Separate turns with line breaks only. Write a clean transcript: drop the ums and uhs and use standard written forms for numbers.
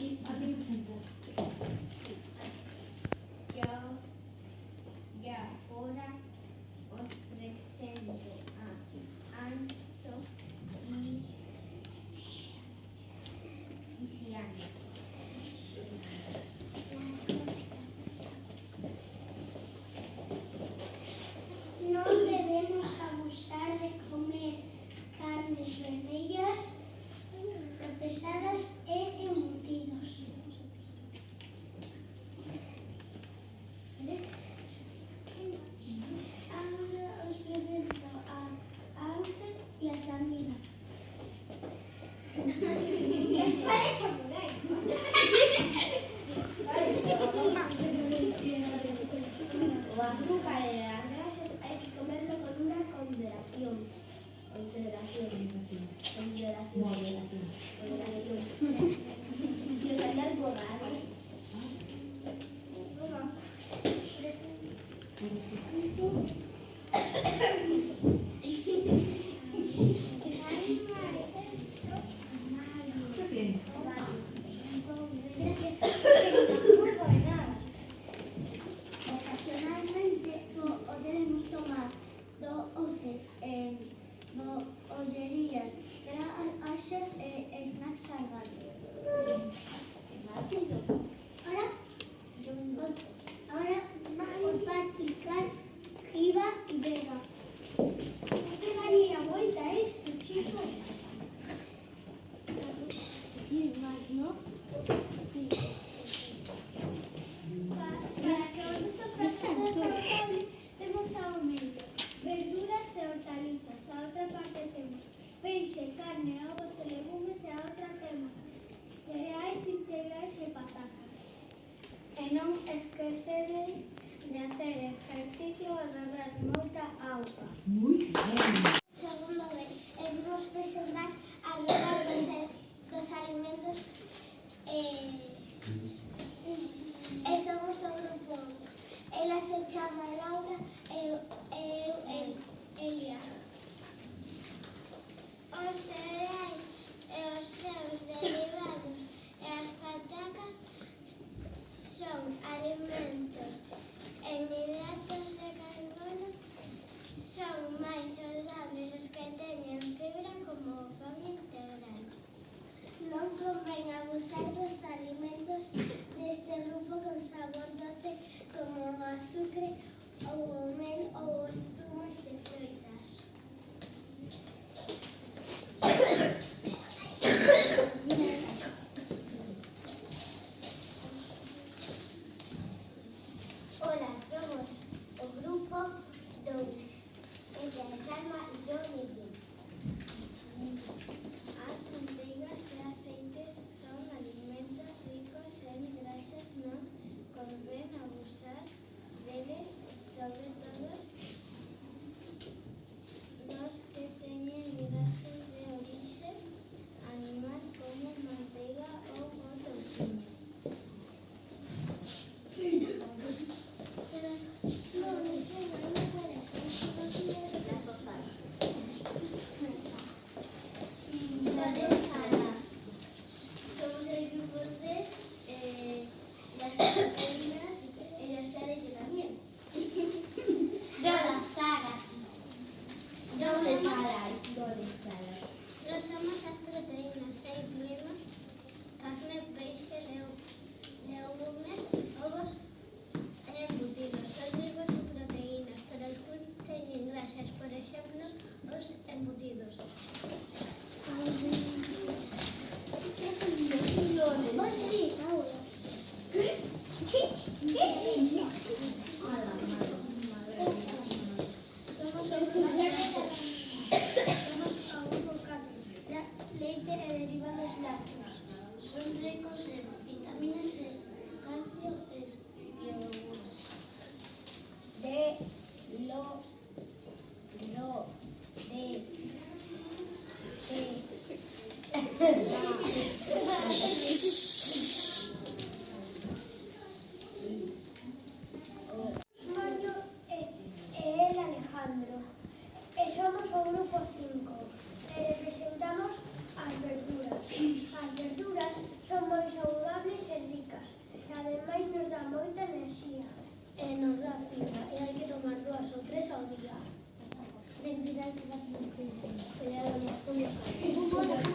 Aquí presento.
Yo ahora os presento a Anso y Siana.
No debemos abusar de comer carnes vermellas, procesadas e embutidos. Ahora os presento a Ángel y a Samira. ¿Qué parece por ahí?
O azúcar y las grasas hay que comerlo con una ponderación. Yo también algo raro.
Qué bien.
Ocasionalmente podremos tomar doces, bollerías, graxas e snacks salvados. Ahora os va a explicar Giva y Vega. No te daría vuelta esto, chicos. ¿No?
Para que os temos aumento verduras e hortalizas, a outra parte temos peixe, carne, ovos e legumes e a outra temos cereais integrais e patatas. E non esquecedes de hacer ejercicio e beber moita auga.
Muy bien.
Segundo B, vamos presentar a rigor dos alimentos e somos o grupo. Ela se chama Laura e eu Elia. Os cereais e os seus derivados e as patacas son alimentos en hidratos de carbono, son máis saudables os que teñen fibra como o pan integral. Non convén abusar dos alimentos deste grupo con sabor doce como o azúcar ou o mel ou os zumos de froitas. Hola, somos o grupo 2. Ella es Alma y yo Miguel. As manteigas e aceites son alimentos ricos en grasas, non convén abusar deles, sobre todo dos que teñen grasas de orixe animal como manteiga ou o touciño. Somos el grupo 3, las proteínas, ella sale yo también. Doble salas. Los somos las proteínas, incluimos carne, peixe, legumes, ovos e embutidos. Son tipos de proteínas, pero algunos teñen grasas, por ejemplo, os embutidos. Leite e derivados lácteos. Son ricos en vitaminas e calcio e yogures. Mario e el Alejandro. E somos o grupo 5. E representamos as verduras. As verduras son moi saudables Ademais nos dá moita enerxía.
Nos dá fibra e hai que tomar 2 ou 3 ao día.
De cuidar das mujeres.
Cuidado nos punhos.
Un buen